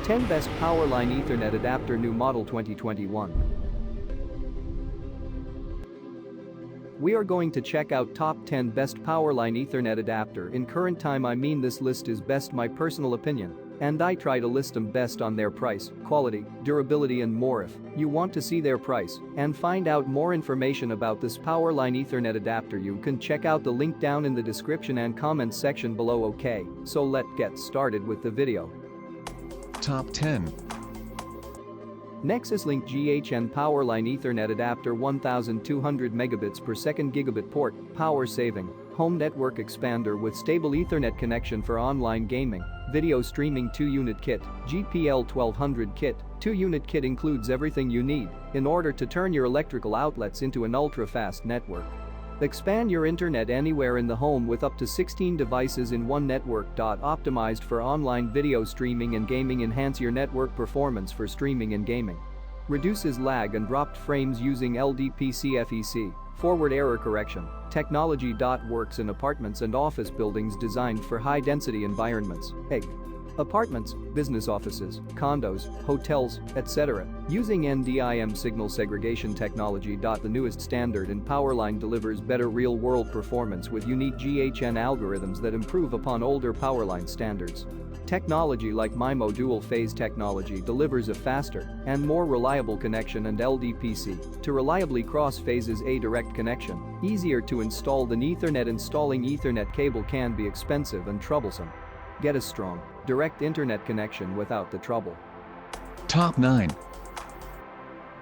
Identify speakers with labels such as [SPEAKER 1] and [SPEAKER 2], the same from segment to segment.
[SPEAKER 1] 10 Best Powerline Ethernet Adapter New Model 2021. We are going to check out top 10 best Powerline Ethernet adapter in current time. I mean, this list is best my personal opinion, and I try to list them best on their price, quality, durability and more. If you want to see their price and find out more information about this Powerline Ethernet adapter, you can check out the link down in the description and comments section below. Okay, so let's get started with the video.
[SPEAKER 2] Top 10.
[SPEAKER 1] Nexus Link G.hn Powerline Ethernet Adapter 1200 Mbps Gigabit port, power saving, home network expander with stable Ethernet connection for online gaming, video streaming 2-unit kit, GPL 1200 kit. 2-unit kit includes everything you need in order to turn your electrical outlets into an ultra-fast network. Expand your internet anywhere in the home with up to 16 devices in one network. Optimized for online video streaming and gaming. Enhance your network performance for streaming and gaming. Reduces lag and dropped frames using LDPC FEC, forward error correction, technology. Works in apartments and office buildings designed for high-density environments, apartments, business offices, condos, hotels, etc. Using NDIM signal segregation technology. The newest standard in Powerline delivers better real-world performance with unique G.hn algorithms that improve upon older Powerline standards. Technology like MIMO dual-phase technology delivers a faster and more reliable connection, and LDPC to reliably cross phases. A direct connection, easier to install than Ethernet. Installing Ethernet cable can be expensive and troublesome. Get a strong, direct internet connection without the trouble.
[SPEAKER 2] Top 9.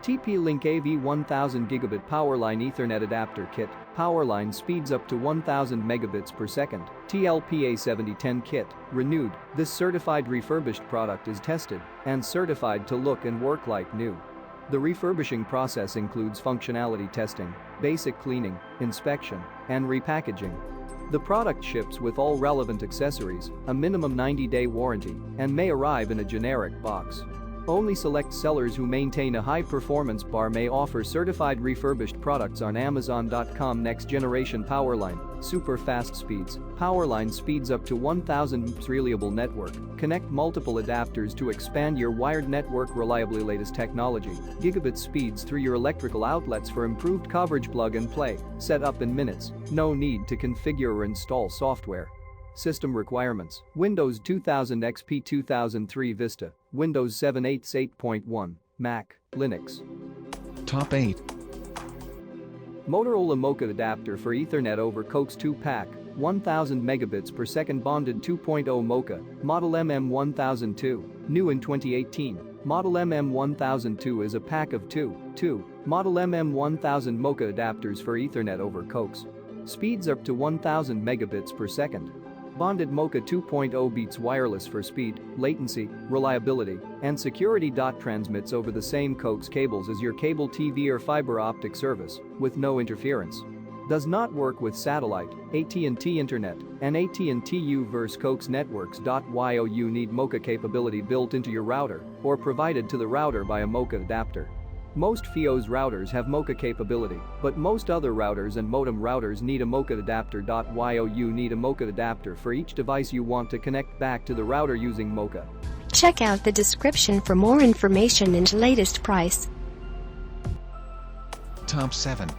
[SPEAKER 1] TP-Link AV 1000 Gigabit Powerline Ethernet Adapter Kit. Powerline speeds up to 1000 megabits per second. TLPA 7010 kit. Renewed. This certified refurbished product is tested and certified to look and work like new. The refurbishing process includes functionality testing, basic cleaning, inspection, and repackaging. The product ships with all relevant accessories, a minimum 90-day warranty, and may arrive in a generic box. Only select sellers who maintain a high-performance bar may offer certified refurbished products on Amazon.com. Next generation Powerline, super fast speeds. Powerline speeds up to 1000 Mbps. Reliable network. Connect multiple adapters to expand your wired network reliably. Latest technology, gigabit speeds through your electrical outlets for improved coverage. Plug and play, set up in minutes, no need to configure or install software. System requirements: Windows 2000 XP, 2003 Vista, Windows 7 8.1, Mac, Linux.
[SPEAKER 2] Top 8.
[SPEAKER 1] Motorola MoCA adapter for Ethernet over Coax 2-pack, 1000 megabits per second bonded 2.0 MoCA, model MM1002, new in 2018. Model MM1002 is a pack of two model MM1000 MoCA adapters for Ethernet over Coax. Speeds up to 1000 megabits per second. Bonded MoCA 2.0 beats wireless for speed, latency, reliability, and security. Transmits over the same Coax cables as your cable TV or fiber optic service, with no interference. Does not work with satellite, AT&T Internet, and AT&T U vs Coax networks. You need MoCA capability built into your router or provided to the router by a MoCA adapter. Most FiOS routers have MoCA capability, but most other routers and modem routers need a MoCA adapter. You need a MoCA adapter for each device you want to connect back to the router using MoCA.
[SPEAKER 3] Check out the description for more information and latest price.
[SPEAKER 2] Top 7.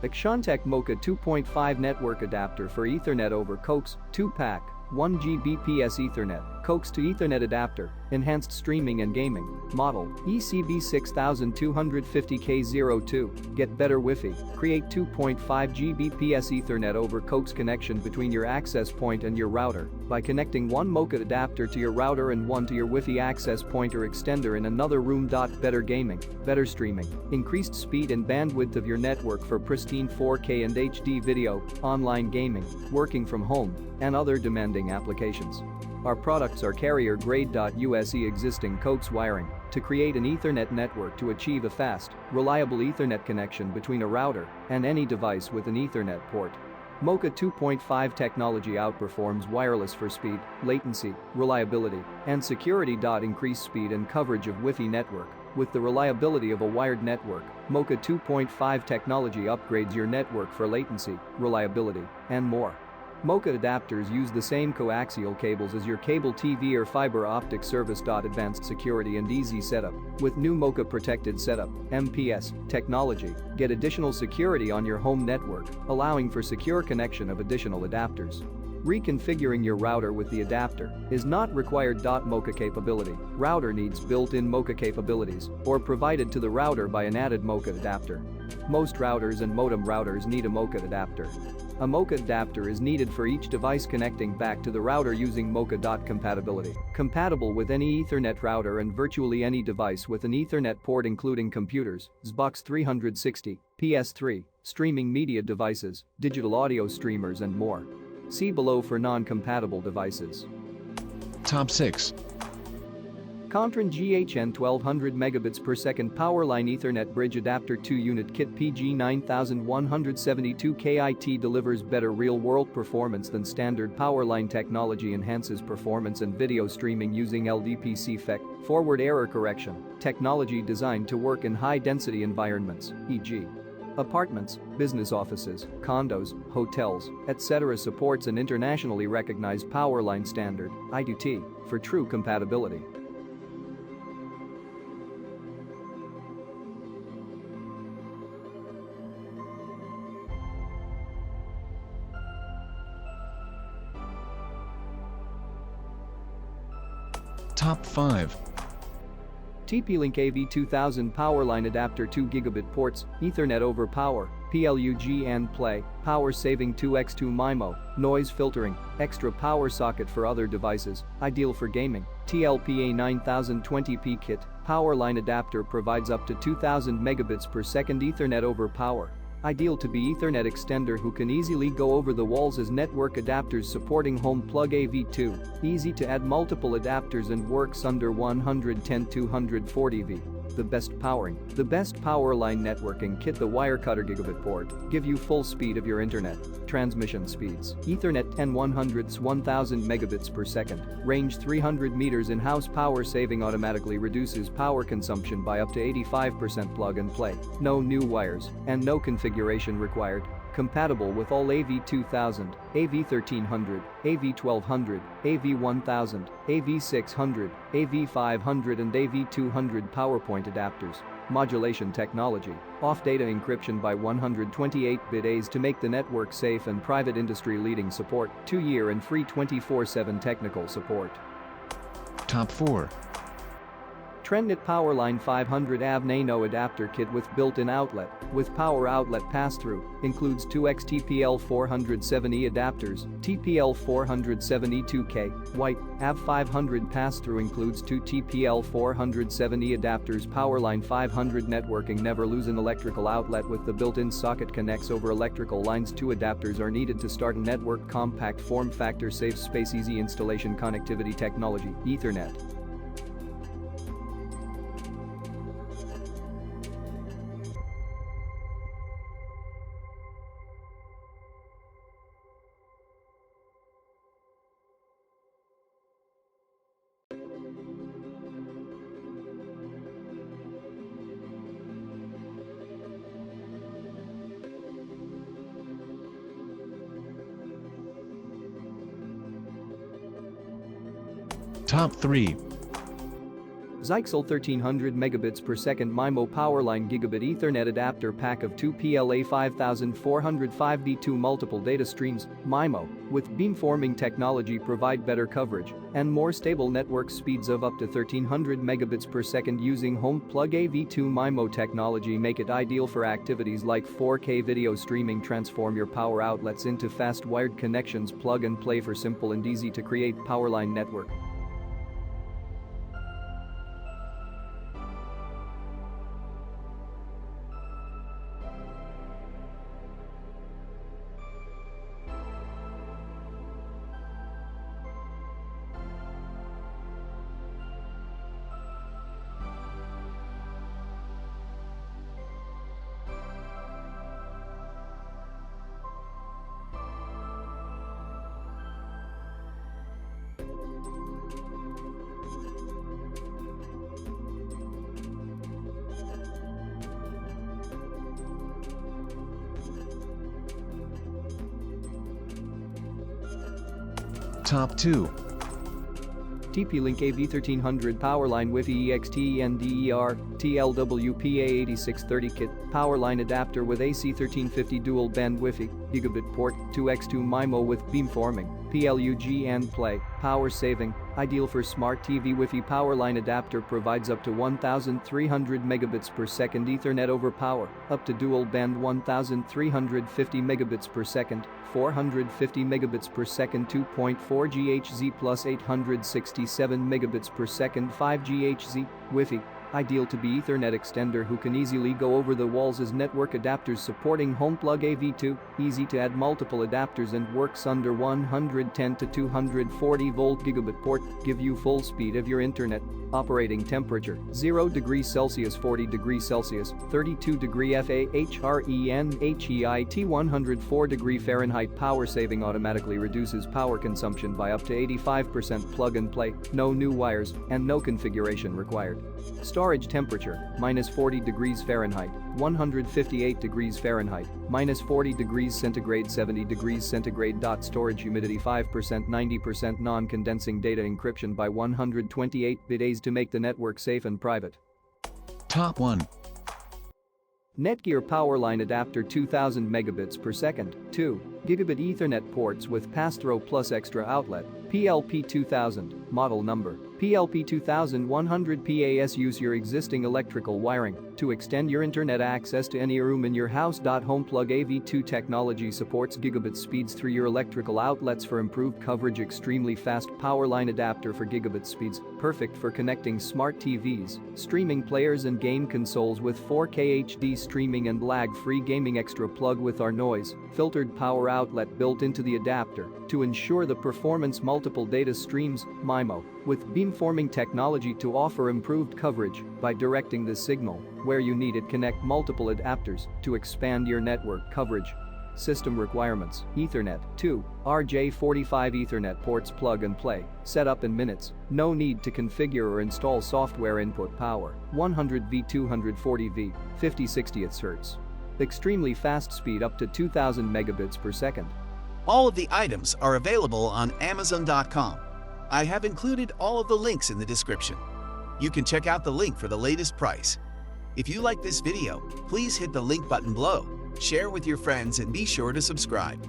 [SPEAKER 1] Actiontec MoCA 2.5 network adapter for Ethernet over Coax, 2-pack, 1 Gbps Ethernet, Coax to Ethernet adapter, enhanced streaming and gaming, model ECB 6250K02, get better Wi-Fi, create 2.5 Gbps Ethernet over Coax connection between your access point and your router by connecting one MoCA adapter to your router and one to your Wi-Fi access point or extender in another room. Better gaming, better streaming, increased speed and bandwidth of your network for pristine 4K and HD video, online gaming, working from home, and other demanding applications. Our products are carrier grade. Use existing Coax wiring to create an Ethernet network to achieve a fast, reliable Ethernet connection between a router and any device with an Ethernet port. MoCA 2.5 technology outperforms wireless for speed, latency, reliability, and security. Increase speed and coverage of Wi-Fi network with the reliability of a wired network. MoCA 2.5 technology upgrades your network for latency, reliability, and more. MoCA adapters use the same coaxial cables as your cable TV or fiber optic service. Advanced security and easy setup. With new MoCA protected setup (MPS) technology, get additional security on your home network, allowing for secure connection of additional adapters. Reconfiguring your router with the adapter is not required. MoCA capability. Router needs built-in MoCA capabilities or provided to the router by an added MoCA adapter. Most routers and modem routers need a MoCA adapter. A MoCA adapter is needed for each device connecting back to the router using MoCA. Compatibility. Compatible with any Ethernet router and virtually any device with an Ethernet port including computers, Xbox 360, PS3, streaming media devices, digital audio streamers and more. See below for non-compatible devices.
[SPEAKER 2] Top 6.
[SPEAKER 1] Comtrend G.hn 1200 megabits per second Powerline Ethernet Bridge Adapter 2 Unit Kit PG9172 KIT delivers better real-world performance than standard Powerline technology. Enhances performance and video streaming using LDPC FEC, forward error correction, technology designed to work in high-density environments, e.g. apartments, business offices, condos, hotels, etc. Supports an internationally recognized Powerline standard, I2T, for true compatibility.
[SPEAKER 2] Top 5.
[SPEAKER 1] TP-Link AV2000 Powerline Adapter 2 Gigabit ports, Ethernet over Power, PLU-GN Play, Power Saving 2x2 MIMO, Noise Filtering, Extra Power Socket for other devices, ideal for gaming. TLPA 9020p Kit, Powerline Adapter provides up to 2000 megabits per second Ethernet over Power. Ideal to be Ethernet extender who can easily go over the walls as network adapters supporting home plug AV2, easy to add multiple adapters and works under 110-240V. The best powering. The best Powerline networking kit. The wire cutter gigabit port give you full speed of your internet. Transmission speeds. Ethernet 10/100ths 1000 megabits per second. Range 300 meters. In-house power saving automatically reduces power consumption by up to 85%. Plug and play. No new wires and no configuration required. Compatible with all AV2000, AV1300, AV1200, AV1000, AV600, AV500 and AV200 PowerPoint adapters. Modulation technology. Off-data encryption by 128-bit A's to make the network safe and private industry-leading support. 2-year and free 24/7 technical support.
[SPEAKER 2] Top 4.
[SPEAKER 1] TRENDnet Powerline 500 AV Nano Adapter Kit with built-in outlet, with power outlet pass-through, includes 2x TPL470 adapters, TPL470-2K, white, AV500 pass-through includes 2 TPL470 adapters. Powerline 500 networking. Never lose an electrical outlet with the built-in socket connects over electrical lines. 2 adapters are needed to start a network. Compact form factor, safe space, easy installation. Connectivity technology, Ethernet.
[SPEAKER 2] Top 3.
[SPEAKER 1] Zyxel 1300 megabits per second MIMO Powerline Gigabit Ethernet Adapter Pack of 2 PLA 5405B2 multiple data streams, MIMO, with beamforming technology provide better coverage and more stable network speeds of up to 1300 megabits per second using home plug AV2 MIMO technology. Make it ideal for activities like 4K video streaming. Transform your power outlets into fast wired connections. Plug and play for simple and easy to create Powerline network.
[SPEAKER 2] Top 2.
[SPEAKER 1] TP-Link AV1300 Powerline Wi-Fi EXTENDER TLWPA8630 kit Powerline adapter with AC1350 dual band Wi-Fi Gigabit port 2x2 MIMO with beamforming PLUGN play power saving ideal for smart TV. Wi-Fi Powerline adapter provides up to 1300 megabits per second Ethernet over power up to dual band 1350 megabits per second 450 megabits per second 2.4 GHz plus 867 megabits per second 5 GHz Wi-Fi ideal to be Ethernet extender who can easily go over the walls as network adapters supporting home plug AV2, easy to add multiple adapters and works under 110 to 240 volt gigabit port, give you full speed of your internet. Operating temperature 0 degrees Celsius 40 degrees Celsius 32 degree Fahrenheit 104 degree Fahrenheit. Power saving automatically reduces power consumption by up to 85%. Plug and play, no new wires and no configuration required. Storage temperature -40 degrees Fahrenheit 158 degrees Fahrenheit -40 degrees centigrade 70 degrees centigrade. Storage humidity 5% 90% non-condensing data encryption by 128 bits to make the network safe and private.
[SPEAKER 2] Top 1.
[SPEAKER 1] Netgear Powerline adapter 2000 megabits per second 2 gigabit Ethernet ports with pass-through plus extra outlet PLP 2000 model number PLP 2100 PAS. Use your existing electrical wiring to extend your internet access to any room in your house. Home plug AV2 technology supports gigabit speeds through your electrical outlets for improved coverage. Extremely fast Powerline adapter for gigabit speeds, perfect for connecting smart TVs, streaming players and game consoles with 4K HD streaming and lag-free gaming. Extra plug with our noise filtered power outlet built into the adapter to ensure the performance. Multiple data streams MIMO with beamforming technology to offer improved coverage by directing the signal where you need it. Connect multiple adapters to expand your network coverage. System requirements Ethernet 2 RJ45 Ethernet ports plug and play set up in minutes, no need to configure or install software. Input power 100V 240V 50/60 Hz. Extremely fast speed up to 2000 megabits per second.
[SPEAKER 4] All of the items are available on Amazon.com. I have included all of the links in the description. You can check out the link for the latest price. If you like this video, please hit the link button below, share with your friends and be sure to subscribe.